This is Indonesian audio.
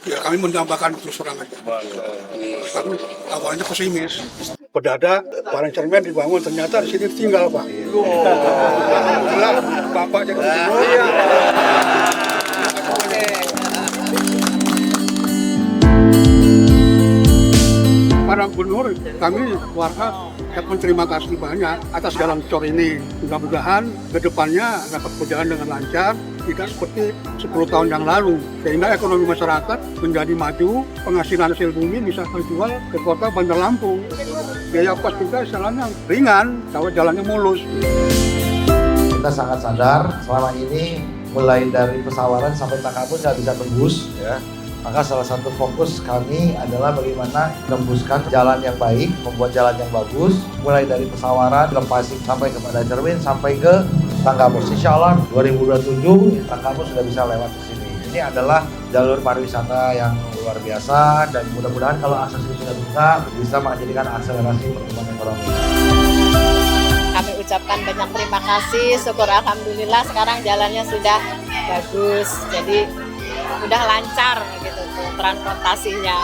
Ya kami menambahkan terus terang aja. Kami awalnya pesimis. Pedada, barang cermin dibangun, ternyata di sini tinggal Pak. Alhamdulillah, Bapak jadi para gubernur, kami warga dapat terima kasih banyak atas jalan cor ini. Mudah-mudahan ke depannya dapat berjalan dengan lancar, tidak seperti 10 tahun yang lalu. Sehingga ekonomi masyarakat menjadi maju, penghasilan hasil bumi bisa terjual ke kota Bandar Lampung. Biaya kos juga jalannya ringan, kalau jalannya mulus. Kita sangat sadar selama ini mulai dari pesawaran sampai Tangkapus nggak bisa tembus ya. Maka salah satu fokus kami adalah bagaimana menembuskan jalan yang baik, membuat jalan yang bagus, mulai dari pesawaran, Lempasing sampai ke Pada Cermin, sampai ke Tangkapus. Insya Allah 2027 Tangkapus sudah bisa lewat ke sini. Ini adalah jalur pariwisata yang luar biasa dan mudah-mudahan kalau akses ini sudah buka bisa menjadikan akselerasi pertumbuhan ekonomi. Kami ucapkan banyak terima kasih, syukur alhamdulillah sekarang jalannya sudah bagus, jadi udah lancar gitu tuh transportasinya.